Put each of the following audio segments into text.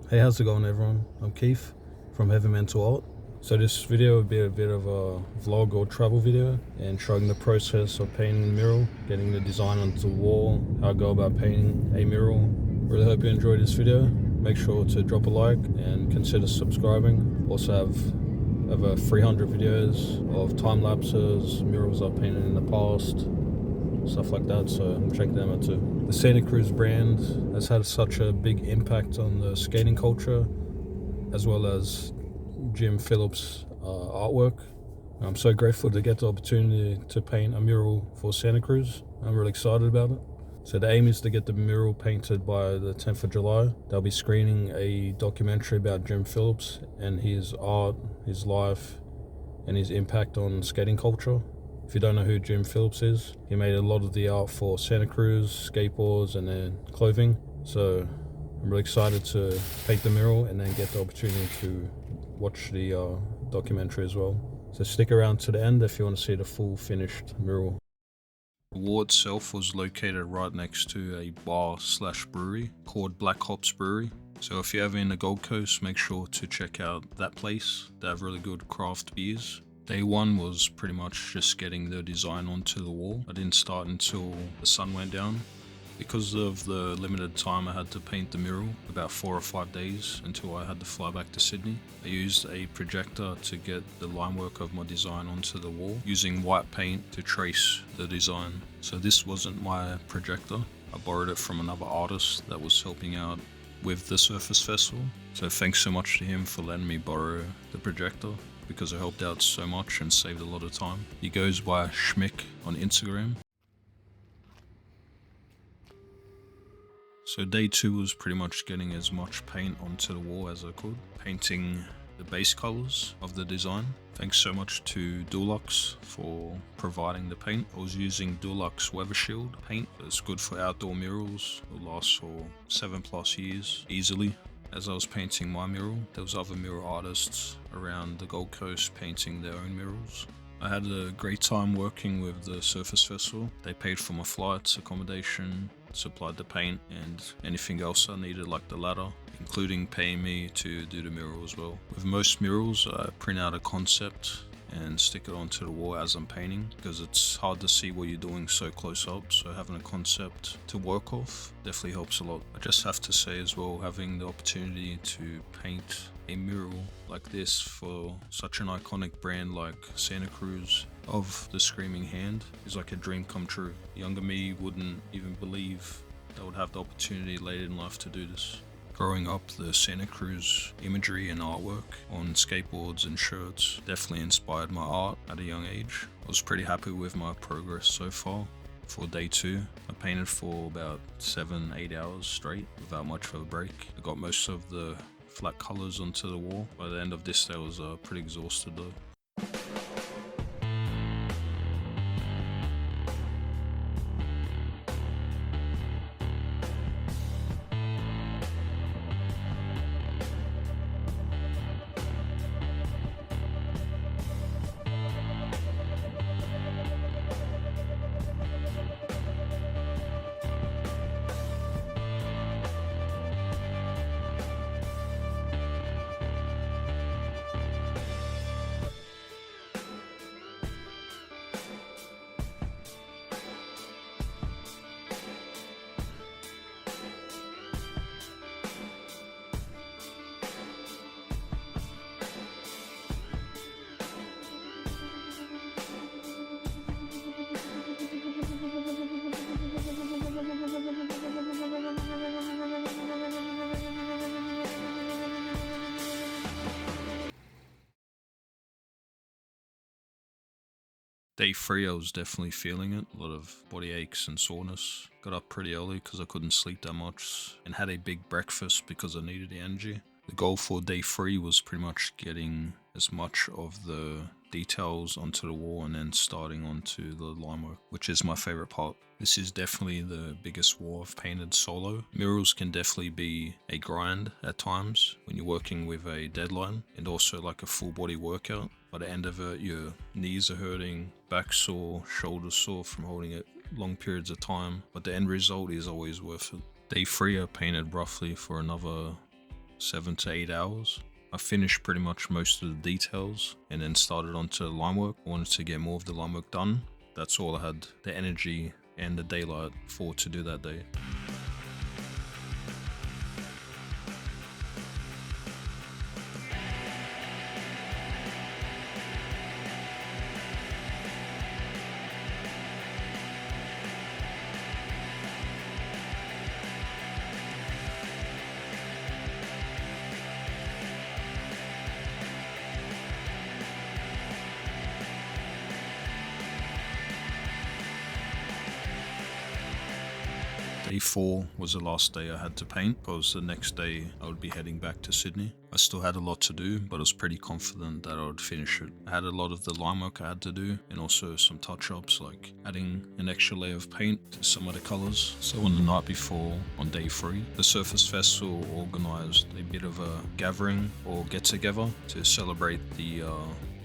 Hey, how's it going, everyone? I'm Keith from Heavy Mental Art. So this video would be a bit of a vlog or travel video and showing the process of painting a mural, getting the design onto the wall, how I go about painting a mural. Really hope you enjoyed this video. Make sure to drop a like and consider subscribing. Also have over 300 videos of time lapses, murals I've painted in the past, stuff like that, so check them out too. The Santa Cruz brand has had such a big impact on the skating culture, as well as Jim Phillips' artwork. I'm so grateful to get the opportunity to paint a mural for Santa Cruz. I'm really excited about it. So the aim is to get the mural painted by the 10th of July. They'll be screening a documentary about Jim Phillips and his art, his life, and his impact on skating culture. If you don't know who Jim Phillips is, he made a lot of the art for Santa Cruz, skateboards, and their clothing. So I'm really excited to paint the mural and then get the opportunity to watch the documentary as well. So stick around to the end if you want to see the full finished mural. The wall itself was located right next to a bar/brewery called Black Hops Brewery. So if you're ever in the Gold Coast, make sure to check out that place. They have really good craft beers. Day one was pretty much just getting the design onto the wall. I didn't start until the sun went down. Because of the limited time I had to paint the mural, about 4 or 5 days until I had to fly back to Sydney, I used a projector to get the line work of my design onto the wall, using white paint to trace the design. So this wasn't my projector. I borrowed it from another artist that was helping out with the Surface Festival. So thanks so much to him for letting me borrow the projector, because it helped out so much and saved a lot of time. He goes by Schmick on Instagram. So day two was pretty much getting as much paint onto the wall as I could, painting the base colors of the design. Thanks so much to Dulux for providing the paint. I was using Dulux Weather Shield paint. It's good for outdoor murals. It'll last for 7+ years easily. As I was painting my mural, there was other mural artists around the Gold Coast painting their own murals. I had a great time working with the Surface Festival. They paid for my flights, accommodation, supplied the paint and anything else I needed, like the ladder, including paying me to do the mural as well. With most murals, I print out a concept and stick it onto the wall as I'm painting, because it's hard to see what you're doing so close up, so having a concept to work off definitely helps a lot. I just have to say as well, having the opportunity to paint a mural like this for such an iconic brand like Santa Cruz of the Screaming Hand is like a dream come true. Younger me wouldn't even believe they would have the opportunity later in life to do this. Growing up, the Santa Cruz imagery and artwork on skateboards and shirts definitely inspired my art at a young age. I was pretty happy with my progress so far. For day two, I painted for about 7-8 hours straight without much of a break. I got most of the flat colors onto the wall. By the end of this day, I was pretty exhausted though. Day three, I was definitely feeling it. A lot of body aches and soreness. Got up pretty early because I couldn't sleep that much, and had a big breakfast because I needed the energy. The goal for day three was pretty much getting as much of the details onto the wall and then starting onto the line work, which is my favorite part. This is definitely the biggest wall I've painted solo. Murals can definitely be a grind at times when you're working with a deadline, and also like a full body workout. By the end of it, your knees are hurting, back sore, shoulders sore from holding it long periods of time, but the end result is always worth it. Day three, I painted roughly for another 7 to 8 hours. I finished pretty much most of the details and then started onto the line work. I wanted to get more of the line work done. That's all I had the energy and the daylight for to do that day. Day 4 was the last day I had to paint because the next day I would be heading back to Sydney. I still had a lot to do, but I was pretty confident that I would finish it. I had a lot of the line work I had to do and also some touch-ups like adding an extra layer of paint to some of the colours. So on the night before, on day 3, the Surface Festival organised a bit of a gathering or get-together to celebrate the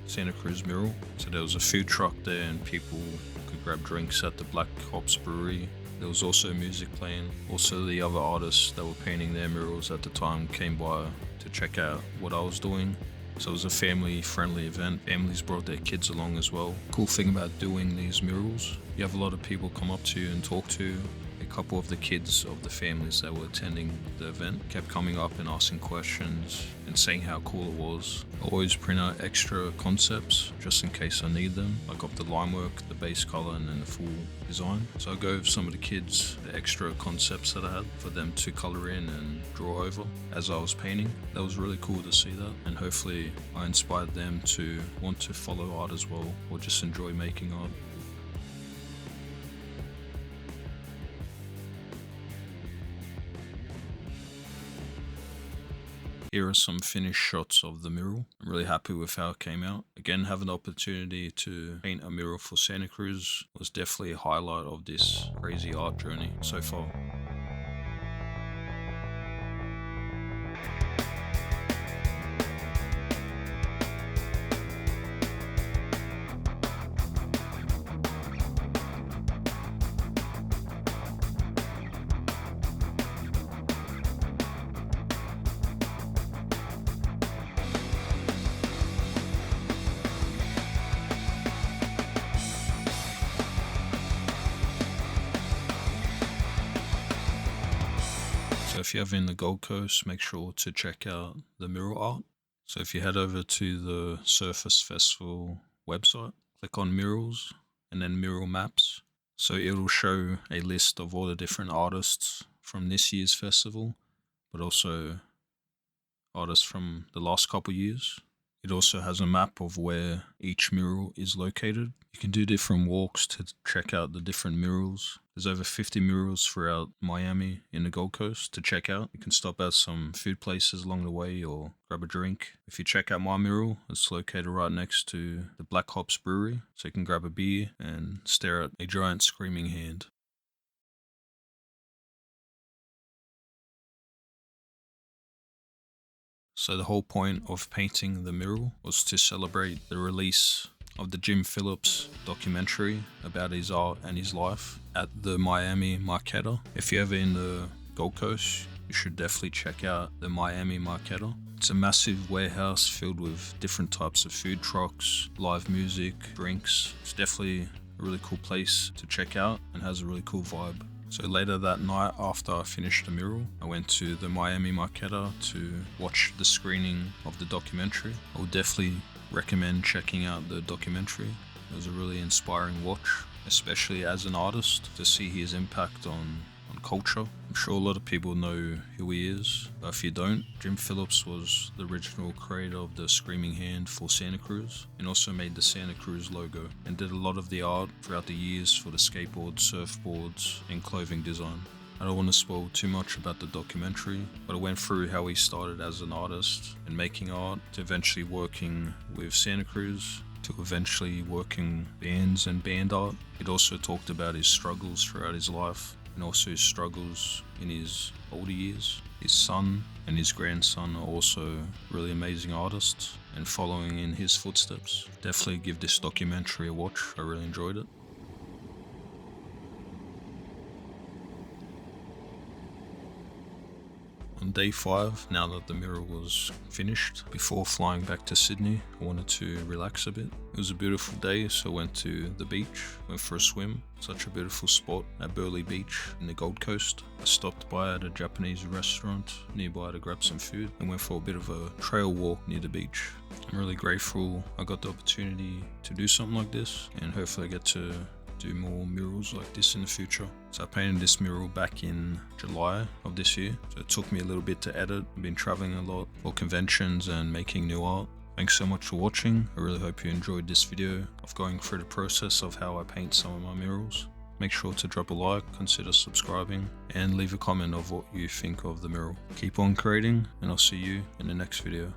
Santa Cruz mural. So there was a food truck there and people could grab drinks at the Black Hops Brewery. There was also music playing. Also the other artists that were painting their murals at the time came by to check out what I was doing. So it was a family-friendly event. Families brought their kids along as well. Cool thing about doing these murals, you have a lot of people come up to you and talk to you. A couple of the kids of the families that were attending the event kept coming up and asking questions and saying how cool it was. I always print out extra concepts just in case I need them. I got the line work, the base color, and then the full design. So I gave some of the kids the extra concepts that I had for them to color in and draw over as I was painting. That was really cool to see that, and hopefully I inspired them to want to follow art as well or just enjoy making art. Here are some finished shots of the mural. I'm really happy with how it came out. Again, having the opportunity to paint a mural for Santa Cruz was definitely a highlight of this crazy art journey so far. So if you're ever in the Gold Coast, make sure to check out the mural art. So if you head over to the Surface Festival website, click on murals and then mural maps. So it'll show a list of all the different artists from this year's festival, but also artists from the last couple years. It also has a map of where each mural is located. You can do different walks to check out the different murals. There's over 50 murals throughout Miami in the Gold Coast to check out. You can stop at some food places along the way or grab a drink. If you check out my mural, it's located right next to the Black Hops Brewery, so you can grab a beer and stare at a giant screaming hand. So the whole point of painting the mural was to celebrate the release of the Jim Phillips documentary about his art and his life at the Miami Marquetta. If you're ever in the Gold Coast, you should definitely check out the Miami Marquetta. It's a massive warehouse filled with different types of food trucks, live music, drinks. It's definitely a really cool place to check out and has a really cool vibe. So later that night, after I finished the mural, I went to the Miami Marquetta to watch the screening of the documentary. I would definitely recommend checking out the documentary. It was a really inspiring watch, especially as an artist, to see his impact on culture. I'm sure a lot of people know who he is, but if you don't, Jim Phillips was the original creator of the Screaming Hand for Santa Cruz and also made the Santa Cruz logo and did a lot of the art throughout the years for the skateboards, surfboards and clothing design. I don't want to spoil too much about the documentary, but I went through how he started as an artist and making art to eventually working with Santa Cruz to eventually working bands and band art. It also talked about his struggles throughout his life and also his struggles in his older years. His son and his grandson are also really amazing artists and following in his footsteps. Definitely give this documentary a watch. I really enjoyed it. On day 5, now that the mural was finished, before flying back to Sydney, I wanted to relax a bit. It was a beautiful day, so I went to the beach, went for a swim. Such a beautiful spot at Burleigh Beach in the Gold Coast. I stopped by at a Japanese restaurant nearby to grab some food and went for a bit of a trail walk near the beach. I'm really grateful I got the opportunity to do something like this, and hopefully I get to do more murals like this in the future. So I painted this mural back in July of this year, so it took me a little bit to edit. I've been traveling a lot for conventions and making new art. Thanks so much for watching. I really hope you enjoyed this video of going through the process of how I paint some of my murals. Make sure to drop a like, consider subscribing, and leave a comment of what you think of the mural. Keep on creating, and I'll see you in the next video.